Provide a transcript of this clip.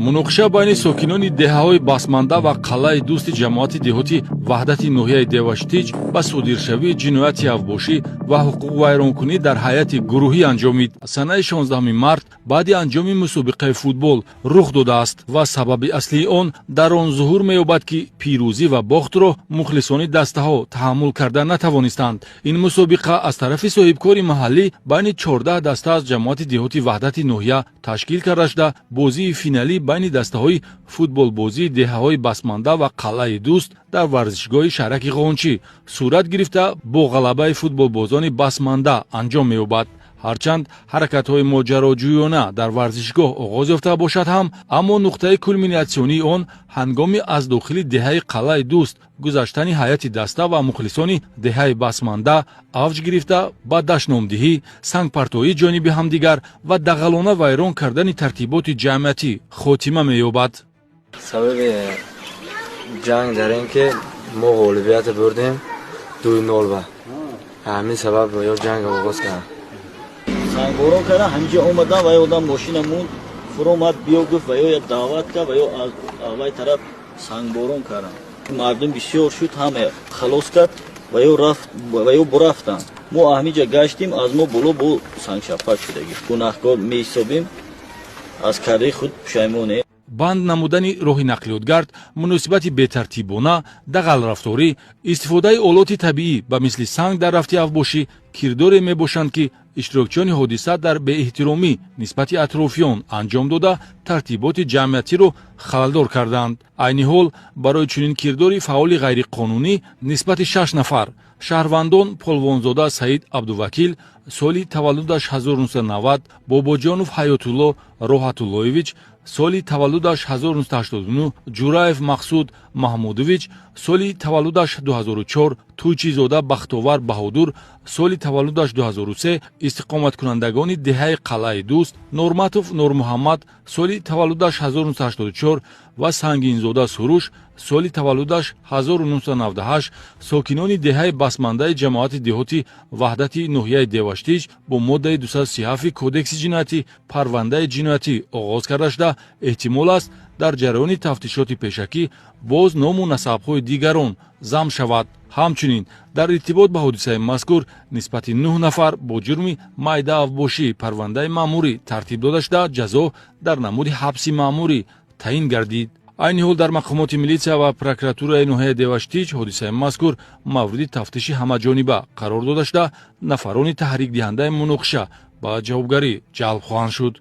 муноқиша байни сокинони деҳаҳои басманда ва қалъаи дӯсти ҷамоати деҳотӣ ваҳдати ноҳияи деваштиҷ ба содиршавии ҷинояти авбошӣ ва ҳуқуқвайронкунӣ дар ҳайати гурӯҳӣ анҷомид. Санаи 16 март баъди анҷоми мусобиқаи футбол рух додааст ва сабаби аслии он дар он зуҳур меёбад, ки пирӯзӣ ва бохтро мухлисони дастаҳо таҳаммул карда натавонистанд. Ин мусобиқа аз тарафи соҳибкори маҳаллӣ байни 14 даста аз ҷамоати деҳоти ваҳдати ноҳия ташкил карда шуда, бозии финалӣ байни дастаҳои футболбозии деҳаҳои басманда ва қалъаи дӯст дар варзишгоҳи шаҳраки Ғончӣ сурат гирифта бо ғалабаи футболбозони басманда анҷом меёбад. ҳарчанд ҳаракатҳои моҷароҷӯёна дар варзишгоҳ оғоз ёфта бошад ҳам, аммо нуқтаи кулминационии он ҳангоми аз дохили деҳаи қалъаи дӯст гузаштани ҳайати даста ва мухлисони деҳаи басманда авҷ гирифта ба дашномдиҳӣ, сангпартоӣ ҷониби ҳамдигар ва дағалона вайрон кардани тартиботи ҷамъиятӣ хотима меёбад. Сабаби ҷанг дар ин ки мо ғолибият бурдем 2-0 ба ҳамин сабаб ё ҷанг оғоз кардам. Сангборон кардам, ҳамҷа омадам ва одам мошина монд, фуромад биё гуфт ва ё даъват кард ва ё аз аввай тараф сангборон кардам. Мардум бисёр шуд, ҳама халос кард ва ё бурафтанд. Мо аҳмиҷа гаштем, аз мо боло бо сангшафқат шудагӣ. Гунаҳкор меҳисобем, аз кардаи худ пушаймонем. банд намудани роҳи нақлиётгард, муносибати бетартибона, дағалрафторӣ, истифодаи олоти табиӣ ба мисли санг дар рафти авбошӣ кирдоре мебошанд, ки иштирокчиёни ҳодиса дар беэҳтиромӣ нисбати атрофиён анҷом дода тартиботи ҷамъиятиро халалдор карданд. айни ҳол барои чунин кирдори фаъоли ғайриқонунӣ нисбати 6 нафар шаҳрвандон Полвонзода Саид Абдувакил соли таваллудаш 1990, Бобоҷонов Ҳаётулло Роҳатуллоевич соли таваллудаш 1989, Ҷураев Мақсуд Маҳмудович соли таваллудаш 2004, Тӯйчизода Бахтовар Баҳодур соли таваллудаш 2003, истиқоматкунандагони деҳаи қалъаи дӯст Норматов Нурмуҳаммад соли таваллудаш 1984 ва Сангинзода Суруш соли таваллудаш 1998 сокинони деҳаи басмандаи ҷамоати деҳоти ваҳдати ноҳияи Деваштиҷ бо моддаи 237 кодекси ҷиноятӣ парвандаи ҷиноятӣ оғоз карда шуда, эҳтимол аст дар ҷараёни тафтишоти пешакӣ боз ному насабҳои дигарон зам шавад. ҳамчунин дар иртибот ба ҳодисаи мазкур нисбати 9 нафар бо ҷурми майда авбошӣ парвандаи маъмурӣ тартиб дода шуда, ҷазо дар намуди ҳабси маъмурӣ таъин гардид. айни ҳол дар мақомоти милитсия ва прокуратураи ноҳияи Деваштиҷ ҳодисаи мазкур мавриди тафтиши ҳамаҷониба қарор дода шуда, нафарони таҳрикдиҳандаи муноқиша ба ҷавобгарӣ ҷалб хоҳанд шуд.